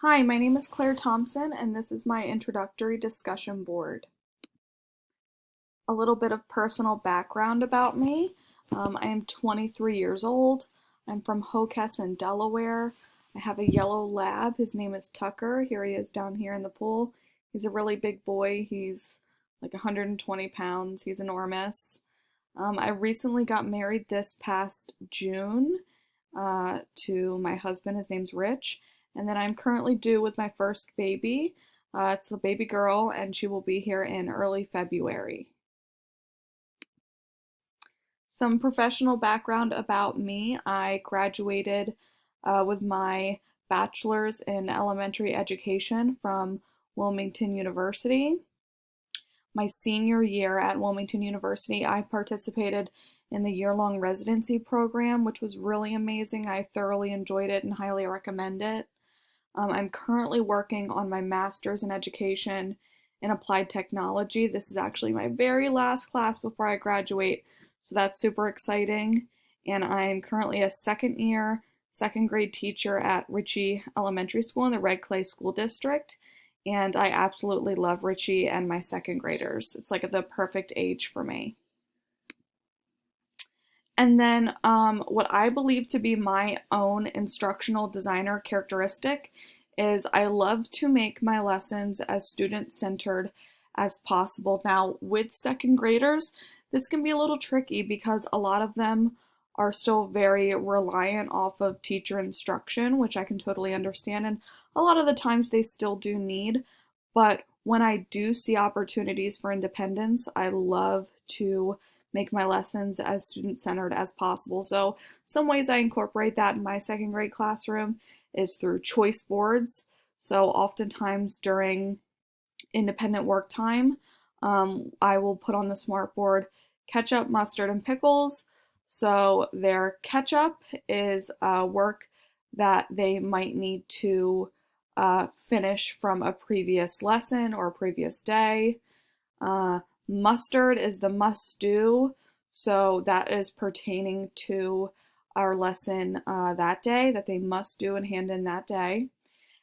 Hi, my name is Claire Thompson, and this is my introductory discussion board. A little bit of personal background about me. I am 23 years old. I'm from Hockessin, Delaware. I have a yellow lab. His name is Tucker. Here he is down here in the pool. He's a really big boy. He's like 120 pounds. He's enormous. I recently got married this past June to my husband. His name's Rich. And then I'm currently due with my first baby. It's a baby girl, and she will be here in early February. Some professional background about me. I graduated with my bachelor's in elementary education from Wilmington University. My senior year at Wilmington University, I participated in the year-long residency program, which was really amazing. I thoroughly enjoyed it and highly recommend it. I'm currently working on my master's in education in applied technology. This is actually my very last class before I graduate, so that's super exciting. And I'm currently a second year, second grade teacher at Ritchie Elementary School in the Red Clay School District. And I absolutely love Ritchie and my second graders. It's like the perfect age for me. And then what I believe to be my own instructional designer characteristic is I love to make my lessons as student-centered as possible. Now, with second graders, this can be a little tricky because a lot of them are still very reliant off of teacher instruction, which I can totally understand, and a lot of the times they still do need. But when I do see opportunities for independence, I love to make my lessons as student-centered as possible. So some ways I incorporate that in my second grade classroom is through choice boards. So oftentimes during independent work time, I will put on the smart board ketchup, mustard, and pickles. So their ketchup is work that they might need to finish from a previous lesson or a previous day. Mustard is the must do, so that is pertaining to our lesson that day that they must do and hand in that day.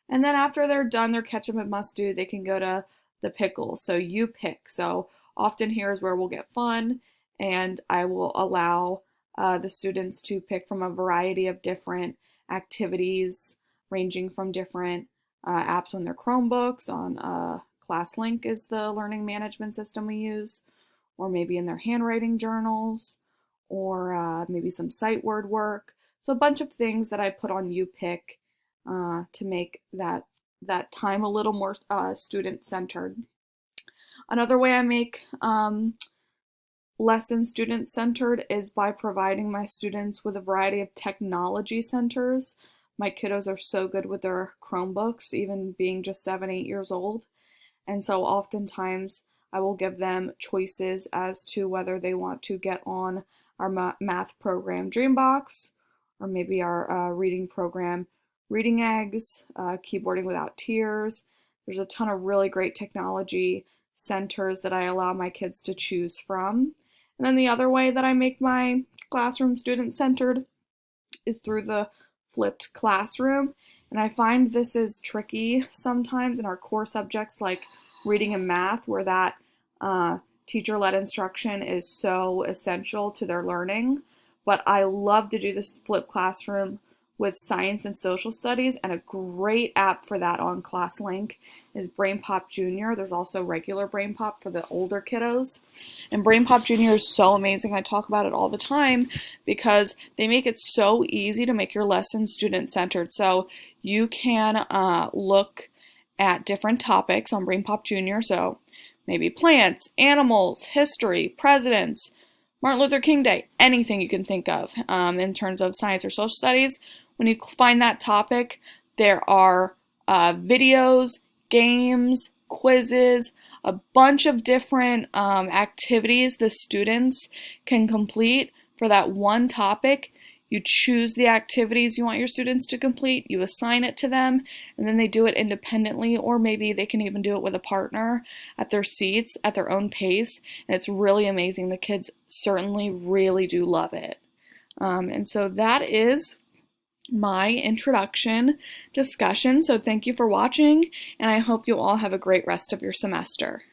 And then after they're done their ketchup and must do, they can go to the pickles. So you pick. So often here is where we'll get fun, and I will allow the students to pick from a variety of different activities, ranging from different apps on their Chromebooks, on ClassLink is the learning management system we use, or maybe in their handwriting journals, or maybe some sight word work. So a bunch of things that I put on you pick to make that time a little more student-centered. Another way I make lessons student-centered is by providing my students with a variety of technology centers. My kiddos are so good with their Chromebooks, even being just 7, 8 years old. And so oftentimes I will give them choices as to whether they want to get on our math program Dreambox, or maybe our reading program Reading Eggs, Keyboarding Without Tears. There's a ton of really great technology centers that I allow my kids to choose from. And then the other way that I make my classroom student-centered is through the flipped classroom. And I find this is tricky sometimes in our core subjects like reading and math, where that teacher-led instruction is so essential to their learning. But I love to do this flipped classroom with science and social studies, and a great app for that on ClassLink is BrainPop Junior. There's also regular BrainPop for the older kiddos. And BrainPop Junior is so amazing. I talk about it all the time because they make it so easy to make your lesson student-centered. So you can look at different topics on BrainPop Junior. So maybe plants, animals, history, presidents, Martin Luther King Day, anything you can think of in terms of science or social studies. When you find that topic, there are videos, games, quizzes, a bunch of different activities the students can complete for that one topic. You choose the activities you want your students to complete, you assign it to them, and then they do it independently, or maybe they can even do it with a partner at their seats, at their own pace, and it's really amazing. The kids certainly really do love it. And so that is my introduction discussion. So thank you for watching, and I hope you all have a great rest of your semester.